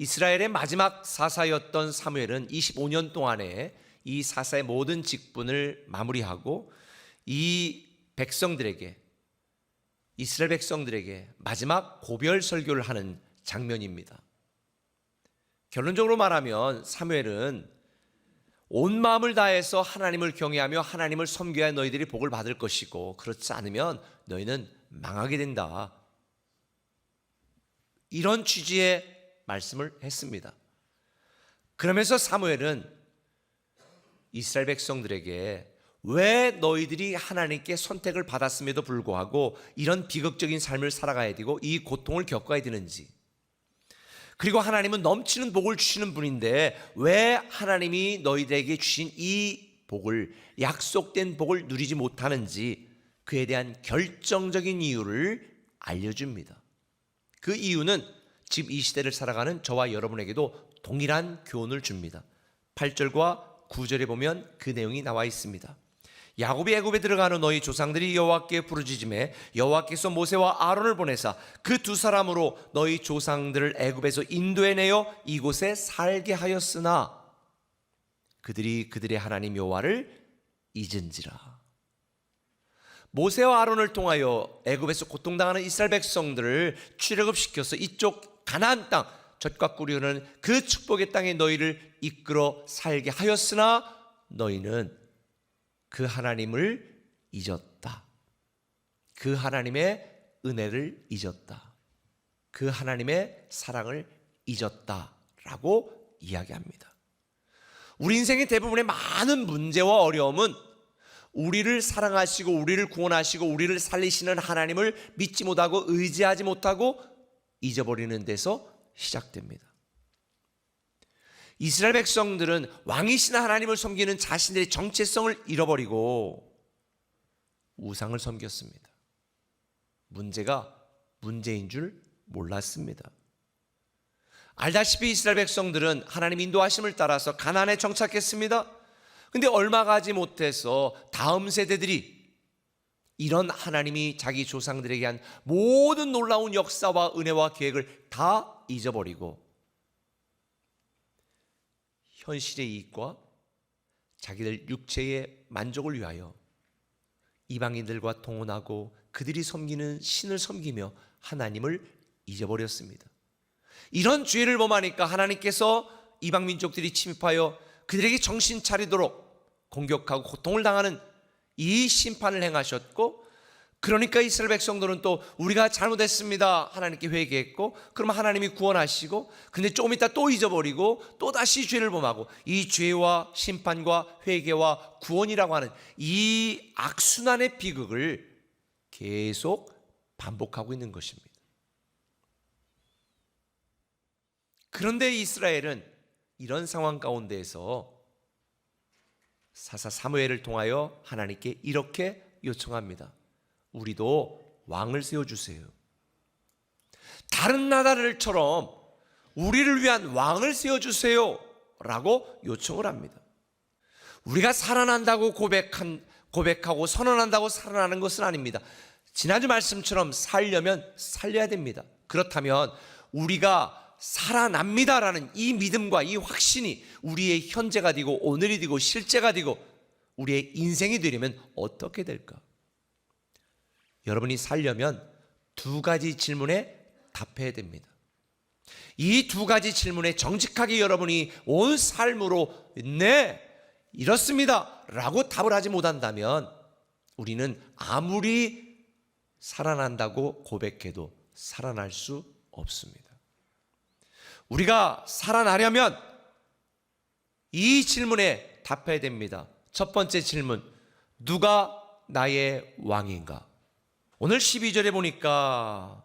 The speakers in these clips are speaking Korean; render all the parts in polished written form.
이스라엘의 마지막 사사였던 사무엘은 25년 동안에 이 사사의 모든 직분을 마무리하고 이 백성들에게, 이스라엘 백성들에게 마지막 고별 설교를 하는 장면입니다. 결론적으로 말하면 사무엘은 온 마음을 다해서 하나님을 경외하며 하나님을 섬겨야 너희들이 복을 받을 것이고 그렇지 않으면 너희는 망하게 된다, 이런 취지의 말씀을 했습니다. 그러면서 사무엘은 이스라엘 백성들에게 왜 너희들이 하나님께 선택을 받았음에도 불구하고 이런 비극적인 삶을 살아가야 되고 이 고통을 겪어야 되는지, 그리고 하나님은 넘치는 복을 주시는 분인데 왜 하나님이 너희들에게 주신 이 복을, 약속된 복을 누리지 못하는지, 그에 대한 결정적인 이유를 알려줍니다. 그 이유는 지금 이 시대를 살아가는 저와 여러분에게도 동일한 교훈을 줍니다. 8절과 9절에 보면 그 내용이 나와 있습니다. 야곱이 애굽에 들어가는 너희 조상들이 여호와께 부르짖음에 여호와께서 모세와 아론을 보내사 그 두 사람으로 너희 조상들을 애굽에서 인도해내어 이곳에 살게 하였으나 그들이 그들의 하나님 여호와를 잊은지라. 모세와 아론을 통하여 애굽에서 고통당하는 이스라엘 백성들을 출애굽시켜서 이쪽 가나안 땅, 젖과 꿀이 흐르는 그 축복의 땅에 너희를 이끌어 살게 하였으나 너희는 그 하나님을 잊었다. 그 하나님의 은혜를 잊었다. 그 하나님의 사랑을 잊었다라고 이야기합니다. 우리 인생의 대부분의 많은 문제와 어려움은 우리를 사랑하시고 우리를 구원하시고 우리를 살리시는 하나님을 믿지 못하고 의지하지 못하고 잊어버리는 데서 시작됩니다. 이스라엘 백성들은 왕이신 하나님을 섬기는 자신들의 정체성을 잃어버리고 우상을 섬겼습니다. 문제가 문제인 줄 몰랐습니다. 알다시피 이스라엘 백성들은 하나님 인도하심을 따라서 가나안에 정착했습니다. 근데 얼마 가지 못해서 다음 세대들이 이런 하나님이 자기 조상들에게 한 모든 놀라운 역사와 은혜와 계획을 다 잊어버리고 현실의 이익과 자기들 육체의 만족을 위하여 이방인들과 통혼하고 그들이 섬기는 신을 섬기며 하나님을 잊어버렸습니다. 이런 죄를 범하니까 하나님께서 이방 민족들이 침입하여 그들에게 정신 차리도록 공격하고 고통을 당하는 이 심판을 행하셨고, 그러니까 이스라엘 백성들은 또 우리가 잘못했습니다 하나님께 회개했고, 그러면 하나님이 구원하시고, 근데 조금 있다 또 잊어버리고 또 다시 죄를 범하고, 이 죄와 심판과 회개와 구원이라고 하는 이 악순환의 비극을 계속 반복하고 있는 것입니다. 그런데 이스라엘은 이런 상황 가운데에서 사사 사무엘을 통하여 하나님께 이렇게 요청합니다. 우리도 왕을 세워주세요. 다른 나라들처럼 우리를 위한 왕을 세워주세요 라고 요청을 합니다. 우리가 살아난다고 고백하고 선언한다고 살아나는 것은 아닙니다. 지난주 말씀처럼 살려면 살려야 됩니다. 그렇다면 우리가 살아납니다라는 이 믿음과 이 확신이 우리의 현재가 되고 오늘이 되고 실제가 되고 우리의 인생이 되려면 어떻게 될까? 여러분이 살려면 두 가지 질문에 답해야 됩니다. 이 두 가지 질문에 정직하게 여러분이 온 삶으로 네, 이렇습니다 라고 답을 하지 못한다면 우리는 아무리 살아난다고 고백해도 살아날 수 없습니다. 우리가 살아나려면 이 질문에 답해야 됩니다. 첫 번째 질문, 누가 나의 왕인가? 오늘 12절에 보니까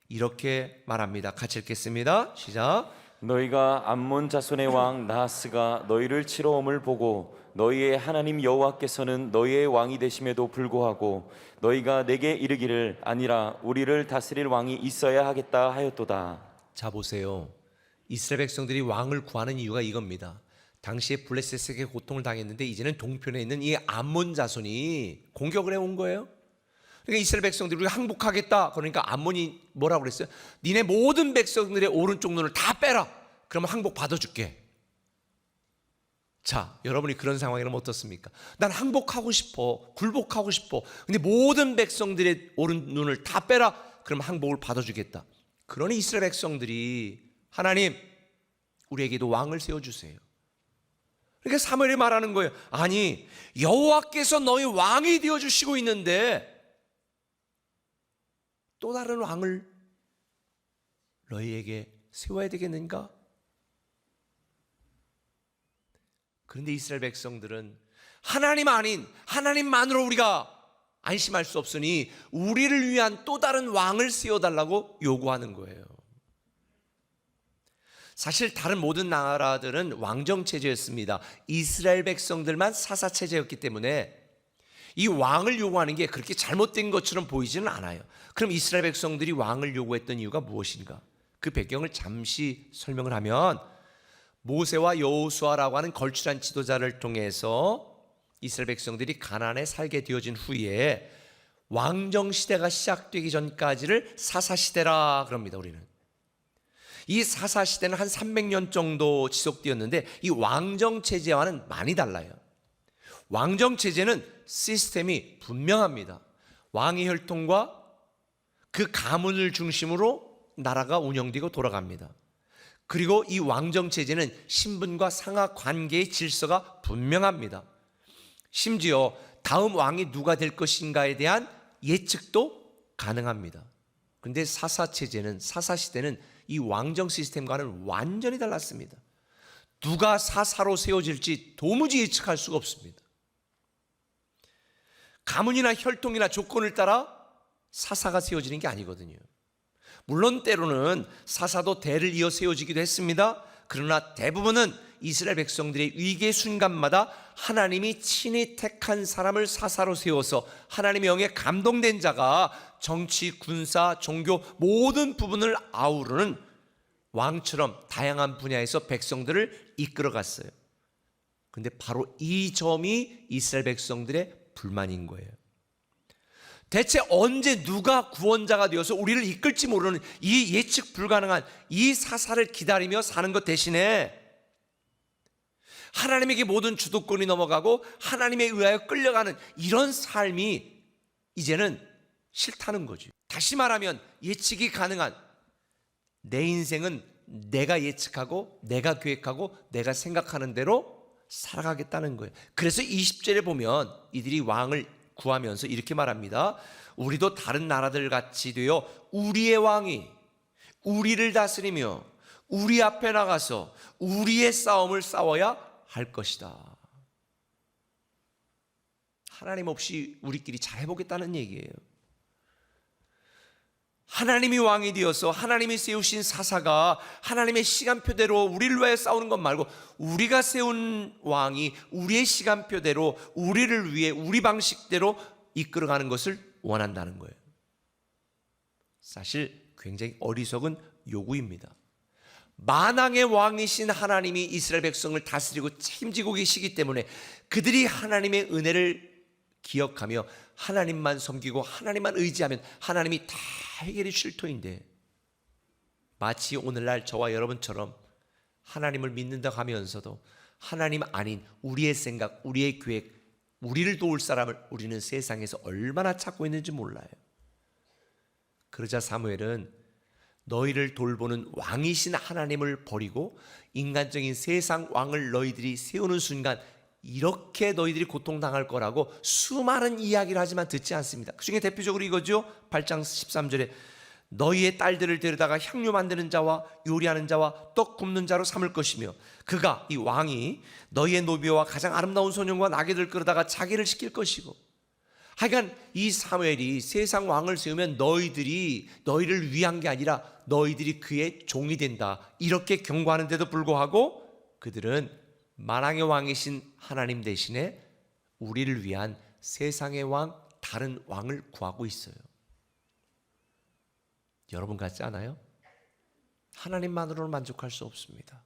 이렇게 말합니다. 같이 읽겠습니다. 시작. 너희가 암몬 자손의 왕 나하스가 너희를 치러 om을 보고 너희의 하나님 여호와께서는 너희의 왕이 되심에도 불구하고 너희가 내게 이르기를 아니라 우리를 다스릴 왕이 있어야 하겠다 하였도다. 자 보세요. 이스라엘 백성들이 왕을 구하는 이유가 이겁니다. 당시에 블레셋에게 고통을 당했는데 이제는 동편에 있는 이 암몬 자손이 공격을 해온 거예요. 그러니까 이스라엘 백성들이 우리가 항복하겠다. 그러니까 암몬이 뭐라고 그랬어요? 니네 모든 백성들의 오른쪽 눈을 다 빼라. 그럼 항복 받아줄게. 자, 여러분이 그런 상황이라면 어떻습니까? 난 항복하고 싶어. 굴복하고 싶어. 근데 모든 백성들의 오른 눈을 다 빼라. 그럼 항복을 받아주겠다. 그러니 이스라엘 백성들이 하나님, 우리에게도 왕을 세워주세요. 그러니까 사무엘이 말하는 거예요. 아니, 여호와께서 너희 왕이 되어주시고 있는데 또 다른 왕을 너희에게 세워야 되겠는가? 그런데 이스라엘 백성들은 하나님 아닌 하나님만으로 우리가 안심할 수 없으니 우리를 위한 또 다른 왕을 세워달라고 요구하는 거예요. 사실 다른 모든 나라들은 왕정체제였습니다. 이스라엘 백성들만 사사체제였기 때문에 이 왕을 요구하는 게 그렇게 잘못된 것처럼 보이지는 않아요. 그럼 이스라엘 백성들이 왕을 요구했던 이유가 무엇인가? 그 배경을 잠시 설명을 하면 모세와 여호수아라고 하는 걸출한 지도자를 통해서 이스라엘 백성들이 가나안에 살게 되어진 후에 왕정시대가 시작되기 전까지를 사사시대라 그럽니다. 우리는 이 사사시대는 한 300년 정도 지속되었는데 이 왕정체제와는 많이 달라요. 왕정체제는 시스템이 분명합니다. 왕의 혈통과 그 가문을 중심으로 나라가 운영되고 돌아갑니다. 그리고 이 왕정체제는 신분과 상하 관계의 질서가 분명합니다. 심지어 다음 왕이 누가 될 것인가에 대한 예측도 가능합니다. 그런데 사사체제는, 사사시대는 이 왕정 시스템과는 완전히 달랐습니다. 누가 사사로 세워질지 도무지 예측할 수가 없습니다. 가문이나 혈통이나 조건을 따라 사사가 세워지는 게 아니거든요. 물론 때로는 사사도 대를 이어 세워지기도 했습니다. 그러나 대부분은 이스라엘 백성들의 위기의 순간마다 하나님이 친히 택한 사람을 사사로 세워서 하나님의 영에 감동된 자가 정치, 군사, 종교 모든 부분을 아우르는 왕처럼 다양한 분야에서 백성들을 이끌어갔어요. 그런데 바로 이 점이 이스라엘 백성들의 불만인 거예요. 대체 언제 누가 구원자가 되어서 우리를 이끌지 모르는 이 예측 불가능한 이 사사를 기다리며 사는 것 대신에 하나님에게 모든 주도권이 넘어가고 하나님에 의하여 끌려가는 이런 삶이 이제는 싫다는 거죠. 다시 말하면 예측이 가능한 내 인생은 내가 예측하고 내가 계획하고 내가 생각하는 대로 살아가겠다는 거예요. 그래서 20절에 보면 이들이 왕을 구하면서 이렇게 말합니다. 우리도 다른 나라들 같이 되어 우리의 왕이 우리를 다스리며 우리 앞에 나가서 우리의 싸움을 싸워야 할 것이다. 하나님 없이 우리끼리 잘 해보겠다는 얘기예요. 하나님이 왕이 되어서 하나님이 세우신 사사가 하나님의 시간표대로 우리를 위해 싸우는 것 말고 우리가 세운 왕이 우리의 시간표대로 우리를 위해 우리 방식대로 이끌어가는 것을 원한다는 거예요. 사실 굉장히 어리석은 요구입니다. 만왕의 왕이신 하나님이 이스라엘 백성을 다스리고 책임지고 계시기 때문에 그들이 하나님의 은혜를 기억하며 하나님만 섬기고 하나님만 의지하면 하나님이 다 해결해 주실 터인데 마치 오늘날 저와 여러분처럼 하나님을 믿는다고 하면서도 하나님 아닌 우리의 생각, 우리의 계획, 우리를 도울 사람을 우리는 세상에서 얼마나 찾고 있는지 몰라요. 그러자 사무엘은 너희를 돌보는 왕이신 하나님을 버리고 인간적인 세상 왕을 너희들이 세우는 순간 이렇게 너희들이 고통당할 거라고 수많은 이야기를 하지만 듣지 않습니다. 그 중에 대표적으로 이거죠. 8장 13절에 너희의 딸들을 데려다가 향유 만드는 자와 요리하는 자와 떡 굽는 자로 삼을 것이며 그가 이 왕이 너희의 노비와 가장 아름다운 소년과 나귀들 끌어다가 자기를 시킬 것이고 하여간 이 사무엘이 세상 왕을 세우면 너희를 위한 게 아니라 너희들이 그의 종이 된다 이렇게 경고하는데도 불구하고 그들은 만왕의 왕이신 하나님 대신에 우리를 위한 세상의 왕 다른 왕을 구하고 있어요. 여러분 같지 않아요? 하나님만으로는 만족할 수 없습니다.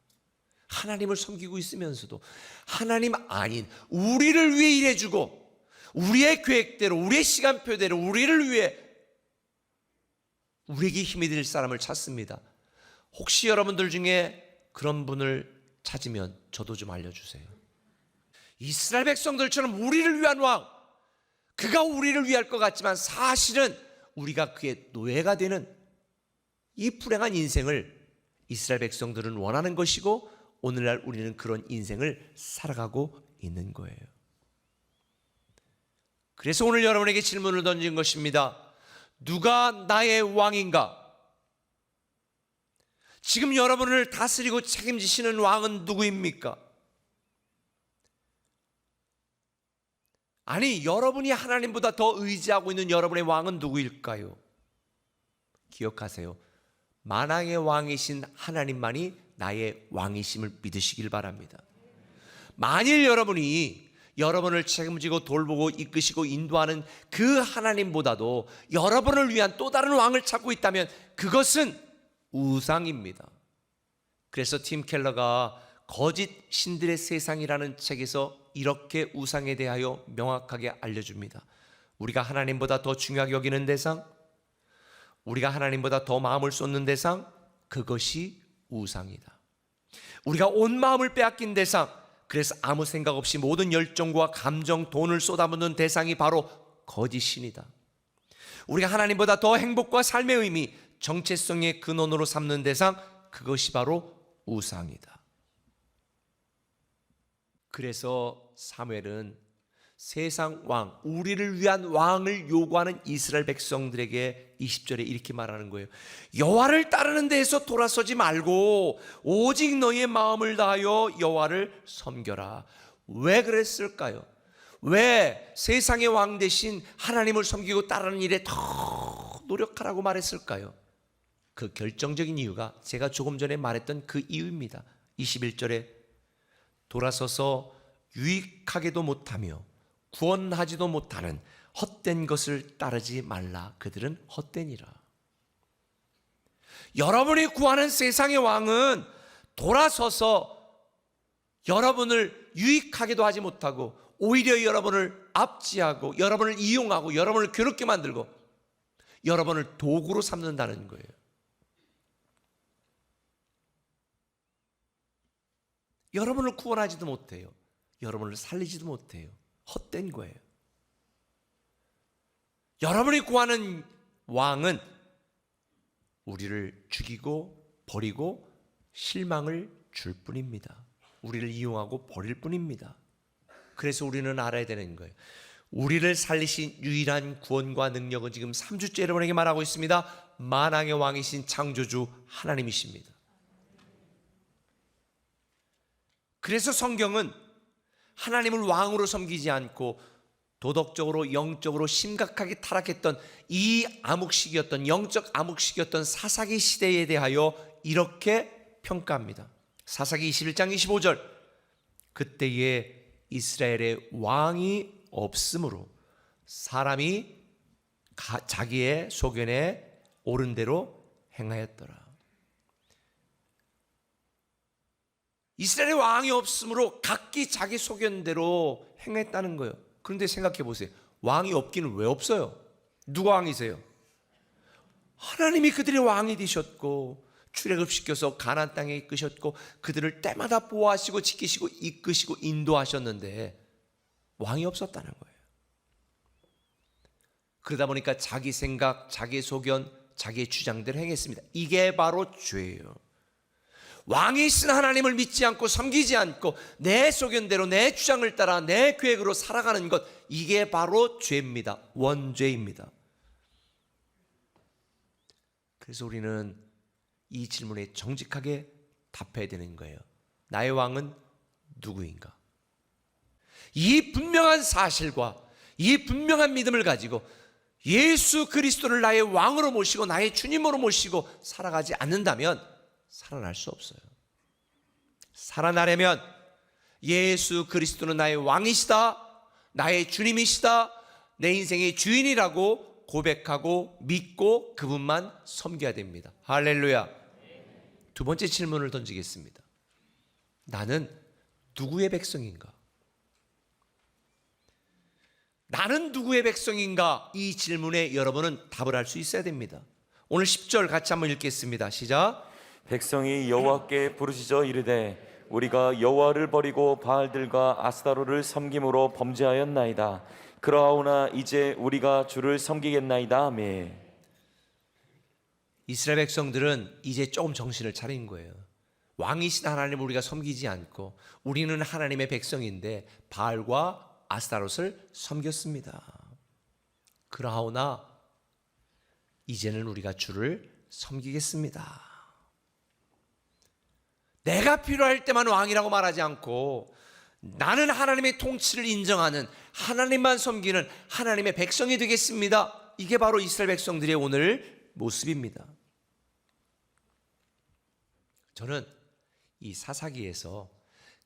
하나님을 섬기고 있으면서도 하나님 아닌 우리를 위해 일해주고 우리의 계획대로 우리의 시간표대로 우리를 위해 우리에게 힘이 될 사람을 찾습니다. 혹시 여러분들 중에 그런 분을 찾으면 저도 좀 알려주세요. 이스라엘 백성들처럼 우리를 위한 왕, 그가 우리를 위할 것 같지만 사실은 우리가 그의 노예가 되는 이 불행한 인생을 이스라엘 백성들은 원하는 것이고 오늘날 우리는 그런 인생을 살아가고 있는 거예요. 그래서 오늘 여러분에게 질문을 던진 것입니다. 누가 나의 왕인가? 지금 여러분을 다스리고 책임지시는 왕은 누구입니까? 아니, 여러분이 하나님보다 더 의지하고 있는 여러분의 왕은 누구일까요? 기억하세요. 만왕의 왕이신 하나님만이 나의 왕이심을 믿으시길 바랍니다. 만일 여러분이 여러분을 책임지고 돌보고 이끄시고 인도하는 그 하나님보다도 여러분을 위한 또 다른 왕을 찾고 있다면 그것은 우상입니다. 그래서 팀 켈러가 거짓 신들의 세상이라는 책에서 이렇게 우상에 대하여 명확하게 알려줍니다. 우리가 하나님보다 더 중요하게 여기는 대상, 우리가 하나님보다 더 마음을 쏟는 대상, 그것이 우상이다. 우리가 온 마음을 빼앗긴 대상, 그래서 아무 생각 없이 모든 열정과 감정, 돈을 쏟아붓는 대상이 바로 거짓 신이다. 우리가 하나님보다 더 행복과 삶의 의미, 정체성의 근원으로 삼는 대상, 그것이 바로 우상이다. 그래서 사무엘은 세상 왕, 우리를 위한 왕을 요구하는 이스라엘 백성들에게 20절에 이렇게 말하는 거예요. 여호와를 따르는 데에서 돌아서지 말고 오직 너희의 마음을 다하여 여호와를 섬겨라. 왜 그랬을까요? 왜 세상의 왕 대신 하나님을 섬기고 따르는 일에 더 노력하라고 말했을까요? 그 결정적인 이유가 제가 조금 전에 말했던 그 이유입니다. 21절에 돌아서서 유익하게도 못하며 구원하지도 못하는 헛된 것을 따르지 말라. 그들은 헛되니라. 여러분이 구하는 세상의 왕은 돌아서서 여러분을 유익하게도 하지 못하고 오히려 여러분을 압제하고 여러분을 이용하고 여러분을 괴롭게 만들고 여러분을 도구로 삼는다는 거예요. 여러분을 구원하지도 못해요. 여러분을 살리지도 못해요. 헛된 거예요. 여러분이 구하는 왕은 우리를 죽이고 버리고 실망을 줄 뿐입니다. 우리를 이용하고 버릴 뿐입니다. 그래서 우리는 알아야 되는 거예요. 우리를 살리신 유일한 구원과 능력은 지금 3주째 여러분에게 말하고 있습니다. 만왕의 왕이신 창조주 하나님이십니다. 그래서 성경은 하나님을 왕으로 섬기지 않고 도덕적으로 영적으로 심각하게 타락했던 이 암흑시기였던 영적 암흑시기였던 사사기 시대에 대하여 이렇게 평가합니다. 사사기 21장 25절, 그때에 이스라엘의 왕이 없으므로 사람이 자기의 소견에 옳은 대로 행하였더라. 이스라엘의 왕이 없으므로 각기 자기 소견대로 행했다는 거예요. 그런데 생각해 보세요. 왕이 없기는 왜 없어요? 누가 왕이세요? 하나님이 그들의 왕이 되셨고 출애굽시켜서 가나안 땅에 이끄셨고 그들을 때마다 보호하시고 지키시고 이끄시고 인도하셨는데 왕이 없었다는 거예요. 그러다 보니까 자기 생각, 자기 소견, 자기의 주장대로 행했습니다. 이게 바로 죄예요. 왕이신 하나님을 믿지 않고 섬기지 않고 내 소견대로 내 주장을 따라 내 계획으로 살아가는 것, 이게 바로 죄입니다. 원죄입니다. 그래서 우리는 이 질문에 정직하게 답해야 되는 거예요. 나의 왕은 누구인가? 이 분명한 사실과 이 분명한 믿음을 가지고 예수 그리스도를 나의 왕으로 모시고 나의 주님으로 모시고 살아가지 않는다면 살아날 수 없어요. 살아나려면 예수 그리스도는 나의 왕이시다, 나의 주님이시다, 내 인생의 주인이라고 고백하고 믿고 그분만 섬겨야 됩니다. 할렐루야. 두 번째 질문을 던지겠습니다. 나는 누구의 백성인가? 나는 누구의 백성인가? 이 질문에 여러분은 답을 할 수 있어야 됩니다. 오늘 10절 같이 한번 읽겠습니다. 시작. 백성이 여호와께 부르짖어 이르되 우리가 여호와를 버리고 바알들과 아스타로를 섬김으로 범죄하였나이다. 그러하오나 이제 우리가 주를 섬기겠나이다. 아멘. 이스라엘 백성들은 이제 조금 정신을 차린 거예요. 왕이신 하나님을 우리가 섬기지 않고 우리는 하나님의 백성인데 바알과 아스타롯을 섬겼습니다. 그러하오나 이제는 우리가 주를 섬기겠습니다. 내가 필요할 때만 왕이라고 말하지 않고 나는 하나님의 통치를 인정하는, 하나님만 섬기는 하나님의 백성이 되겠습니다. 이게 바로 이스라엘 백성들의 오늘 모습입니다. 저는 이 사사기에서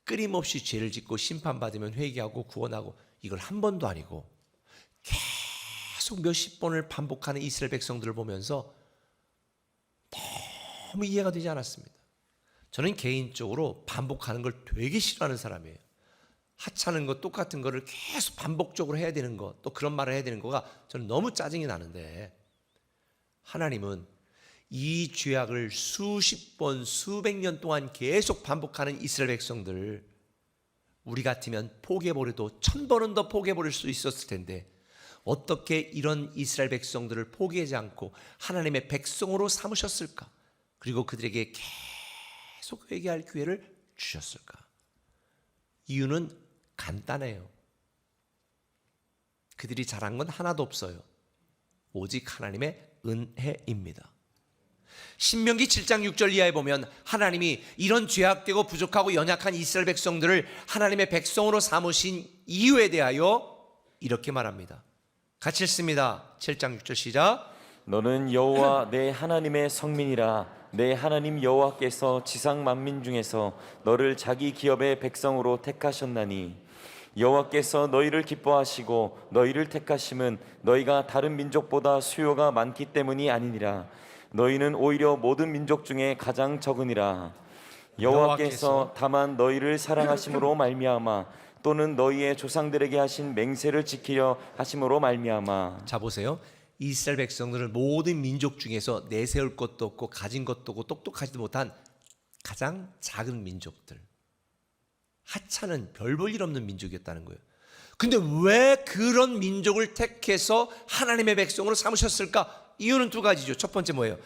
끊임없이 죄를 짓고 심판받으면 회개하고 구원하고 이걸 한 번도 아니고 계속 몇십 번을 반복하는 이스라엘 백성들을 보면서 너무 이해가 되지 않았습니다. 저는 개인적으로 반복하는 걸 되게 싫어하는 사람이에요. 하찮은 것, 똑같은 거를 계속 반복적으로 해야 되는 거, 또 그런 말을 해야 되는 거가 저는 너무 짜증이 나는데, 하나님은 이 죄악을 수십 번, 수백 년 동안 계속 반복하는 이스라엘 백성들, 우리 같으면 포기해버려도 1000번은 더 포기해버릴 수 있었을 텐데 어떻게 이런 이스라엘 백성들을 포기하지 않고 하나님의 백성으로 삼으셨을까? 그리고 그들에게 계속 회개할 기회를 주셨을까? 이유는 간단해요. 그들이 잘한 건 하나도 없어요. 오직 하나님의 은혜입니다. 신명기 7장 6절 이하에 보면 하나님이 이런 죄악되고 부족하고 연약한 이스라엘 백성들을 하나님의 백성으로 삼으신 이유에 대하여 이렇게 말합니다. 같이 읽습니다. 7장 6절 시작. 너는 여호와 내 하나님의 성민이라. 내 하나님 여호와께서 지상 만민 중에서 너를 자기 기업의 백성으로 택하셨나니 여호와께서 너희를 기뻐하시고 너희를 택하심은 너희가 다른 민족보다 수요가 많기 때문이 아니니라. 너희는 오히려 모든 민족 중에 가장 적으니라. 여호와께서 다만 너희를 사랑하심으로 말미암아 또는 너희의 조상들에게 하신 맹세를 지키려 하심으로 말미암아. 자 보세요. 이스라엘 백성들은 모든 민족 중에서 내세울 것도 없고 가진 것도 없고 똑똑하지도 못한 가장 작은 민족들, 하찮은 별 볼 일 없는 민족이었다는 거예요. 근데 왜 그런 민족을 택해서 하나님의 백성으로 삼으셨을까? 이유는 두 가지죠. 첫 번째 뭐예요?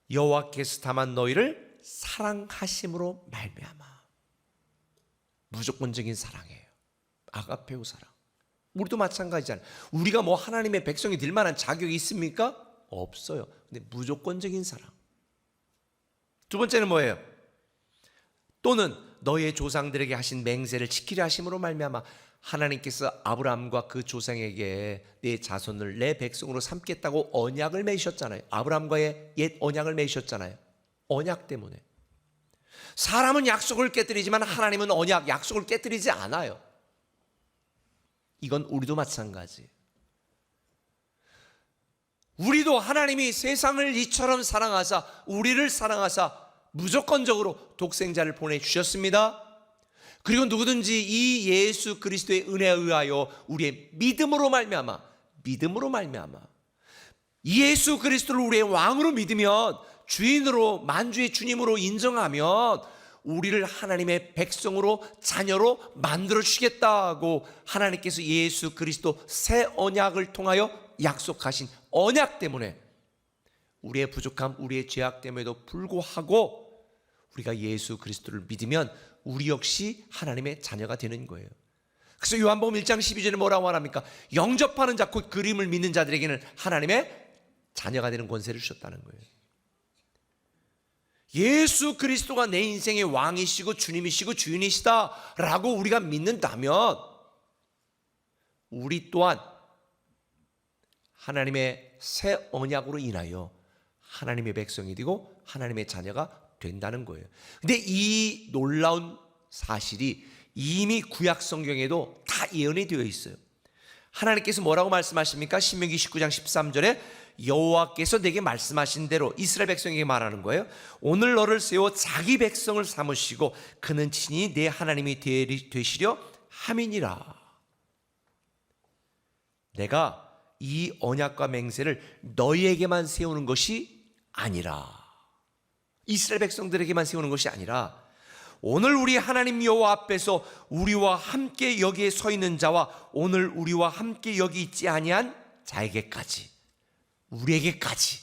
여호와께서 다만 너희를 사랑하심으로 말미암아. 무조건적인 사랑이에요. 아가페오 사랑. 우리도 마찬가지잖아요. 우리가 뭐 하나님의 백성이 될 만한 자격이 있습니까? 없어요. 근데 무조건적인 사랑. 두 번째는 뭐예요? 또는 너의 조상들에게 하신 맹세를 지키려 하심으로 말미암아. 하나님께서 아브라함과 그 조상에게 내 자손을 내 백성으로 삼겠다고 언약을 맺으셨잖아요. 아브라함과의 옛 언약을 맺으셨잖아요. 언약 때문에. 사람은 약속을 깨뜨리지만 하나님은 언약, 약속을 깨뜨리지 않아요. 이건 우리도 마찬가지예요. 우리도 하나님이 세상을 이처럼 사랑하사, 우리를 사랑하사 무조건적으로 독생자를 보내주셨습니다. 그리고 누구든지 이 예수 그리스도의 은혜에 의하여 우리의 믿음으로 말미암아 예수 그리스도를 우리의 왕으로 믿으면, 주인으로, 만주의 주님으로 인정하면 우리를 하나님의 백성으로, 자녀로 만들어 주시겠다고 하나님께서 예수 그리스도 새 언약을 통하여 약속하신 언약 때문에 우리의 부족함, 우리의 죄악됨에도 불구하고 우리가 예수 그리스도를 믿으면 우리 역시 하나님의 자녀가 되는 거예요. 그래서 요한복음 1장 12절에 뭐라고 말합니까? 영접하는 자, 곧 그림을 믿는 자들에게는 하나님의 자녀가 되는 권세를 주셨다는 거예요. 예수 그리스도가 내 인생의 왕이시고 주님이시고 주인이시다라고 우리가 믿는다면 우리 또한 하나님의 새 언약으로 인하여 하나님의 백성이 되고 하나님의 자녀가 된다는 거예요. 근데 이 놀라운 사실이 이미 구약 성경에도 다 예언이 되어 있어요. 하나님께서 뭐라고 말씀하십니까? 신명기 19장 13절에 여호와께서 내게 말씀하신 대로 이스라엘 백성에게 말하는 거예요. 오늘 너를 세워 자기 백성을 삼으시고 그는 친히 내 하나님이 되시려 함이니라. 내가 이 언약과 맹세를 너희에게만 세우는 것이 아니라 이스라엘 백성들에게만 세우는 것이 아니라 오늘 우리 하나님 여호와 앞에서 우리와 함께 여기에 서 있는 자와 오늘 우리와 함께 여기 있지 아니한 자에게까지, 우리에게까지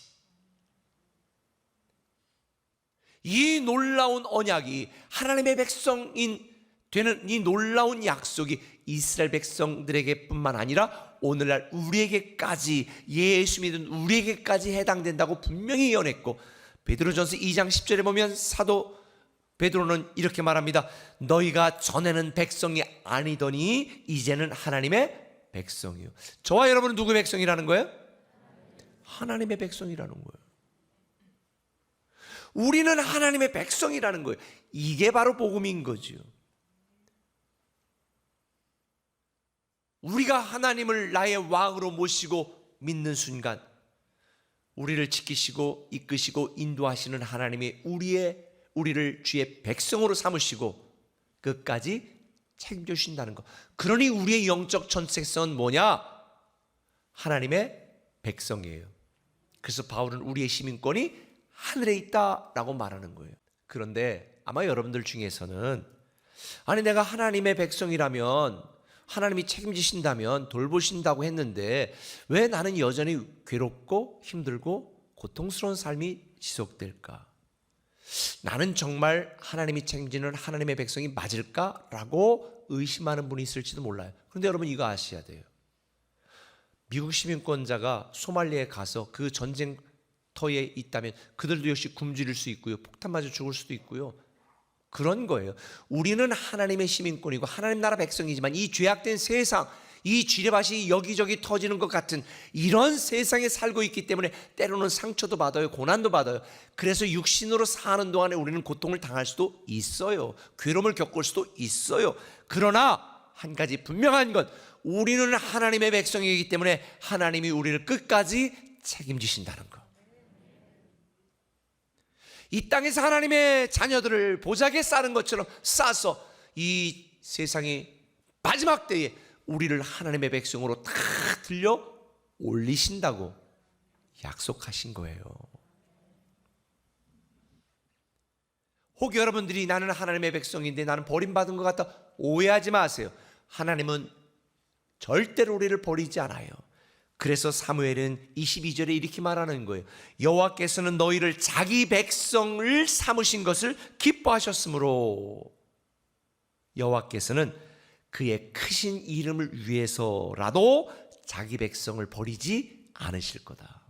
이 놀라운 언약이, 하나님의 백성인 되는 이 놀라운 약속이 이스라엘 백성들에게 뿐만 아니라 오늘날 우리에게까지, 예수 믿은 우리에게까지 해당된다고 분명히 예언했고, 베드로전서 2장 10절에 보면 사도 베드로는 이렇게 말합니다. 너희가 전에는 백성이 아니더니 이제는 하나님의 백성이요. 저와 여러분은 누구의 백성이라는 거예요? 하나님의 백성이라는 거예요. 우리는 하나님의 백성이라는 거예요. 이게 바로 복음인 거죠. 우리가 하나님을 나의 왕으로 모시고 믿는 순간 우리를 지키시고 이끄시고 인도하시는 하나님이 우리를 주의 백성으로 삼으시고 끝까지 책임져 주신다는 것. 그러니 우리의 영적 정체성은 뭐냐? 하나님의 백성이에요. 그래서 바울은 우리의 시민권이 하늘에 있다라고 말하는 거예요. 그런데 아마 여러분들 중에서는 아니 내가 하나님의 백성이라면 하나님이 책임지신다면 돌보신다고 했는데 왜 나는 여전히 괴롭고 힘들고 고통스러운 삶이 지속될까? 나는 정말 하나님이 책임지는 하나님의 백성이 맞을까라고 의심하는 분이 있을지도 몰라요. 그런데 여러분 이거 아셔야 돼요. 미국 시민권자가 소말리에 가서 그 전쟁터에 있다면 그들도 역시 굶주릴 수 있고요, 폭탄 맞아 죽을 수도 있고요. 그런 거예요. 우리는 하나님의 시민권이고 하나님 나라 백성이지만 이 죄악된 세상, 이 지뢰밭이 여기저기 터지는 것 같은 이런 세상에 살고 있기 때문에 때로는 상처도 받아요, 고난도 받아요. 그래서 육신으로 사는 동안에 우리는 고통을 당할 수도 있어요, 괴로움을 겪을 수도 있어요. 그러나 한 가지 분명한 건 우리는 하나님의 백성이기 때문에 하나님이 우리를 끝까지 책임지신다는 것. 이 땅에서 하나님의 자녀들을 보자기에 싸는 것처럼 싸서 이 세상의 마지막 때에 우리를 하나님의 백성으로 다 들려 올리신다고 약속하신 거예요. 혹 여러분들이 나는 하나님의 백성인데 나는 버림받은 것 같다 오해하지 마세요. 하나님은 절대로 우리를 버리지 않아요. 그래서 사무엘은 22절에 이렇게 말하는 거예요. 여호와께서는 너희를 자기 백성을 삼으신 것을 기뻐하셨으므로 여호와께서는 그의 크신 이름을 위해서라도 자기 백성을 버리지 않으실 거다.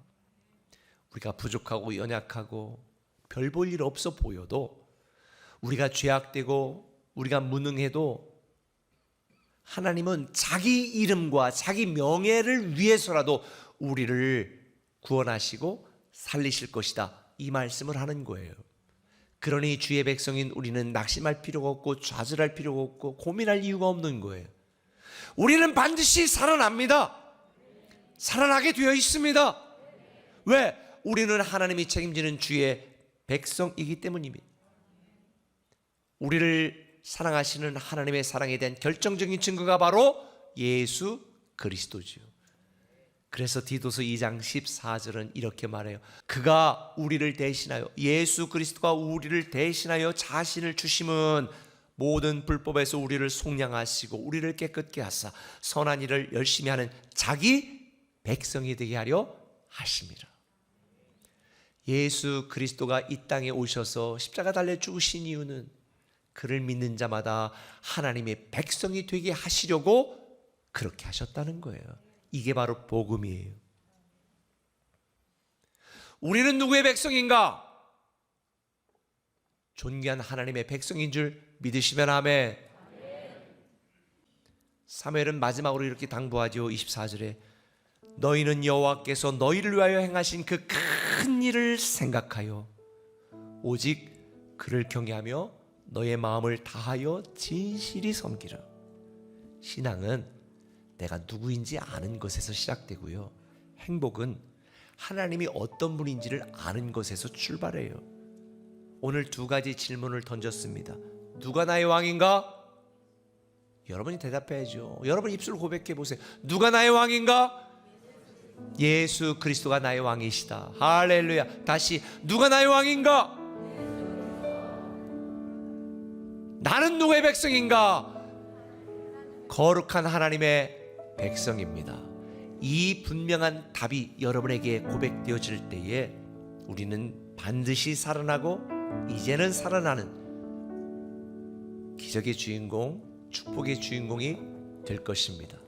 우리가 부족하고 연약하고 별 볼 일 없어 보여도, 우리가 죄악되고 우리가 무능해도 하나님은 자기 이름과 자기 명예를 위해서라도 우리를 구원하시고 살리실 것이다, 이 말씀을 하는 거예요. 그러니 주의 백성인 우리는 낙심할 필요가 없고 좌절할 필요가 없고 고민할 이유가 없는 거예요. 우리는 반드시 살아납니다. 살아나게 되어 있습니다. 왜? 우리는 하나님이 책임지는 주의 백성이기 때문입니다. 우리를 사랑하시는 하나님의 사랑에 대한 결정적인 증거가 바로 예수 그리스도죠. 그래서 디도서 2장 14절은 이렇게 말해요. 그가 우리를 대신하여, 예수 그리스도가 우리를 대신하여 자신을 주심은 모든 불법에서 우리를 속량하시고 우리를 깨끗게 하사 선한 일을 열심히 하는 자기 백성이 되게 하려 하심이라. 예수 그리스도가 이 땅에 오셔서 십자가 달려 죽으신 이유는 그를 믿는 자마다 하나님의 백성이 되게 하시려고 그렇게 하셨다는 거예요. 이게 바로 복음이에요. 우리는 누구의 백성인가? 존귀한 하나님의 백성인 줄 믿으시면 아멘. 사무엘은 마지막으로 이렇게 당부하죠. 24절에 너희는 여호와께서 너희를 위하여 행하신 그 큰 일을 생각하여 오직 그를 경외하며 너의 마음을 다하여 진실이 섬기라. 신앙은 내가 누구인지 아는 것에서 시작되고요, 행복은 하나님이 어떤 분인지를 아는 것에서 출발해요. 오늘 두 가지 질문을 던졌습니다. 누가 나의 왕인가? 여러분이 대답해야죠. 여러분 입술로 고백해 보세요. 누가 나의 왕인가? 예수 그리스도가 나의 왕이시다. 할렐루야. 다시, 누가 나의 왕인가? 나는 누구의 백성인가? 거룩한 하나님의 백성입니다. 이 분명한 답이 여러분에게 고백되어질 때에 우리는 반드시 살아나고 이제는 살아나는 기적의 주인공, 축복의 주인공이 될 것입니다.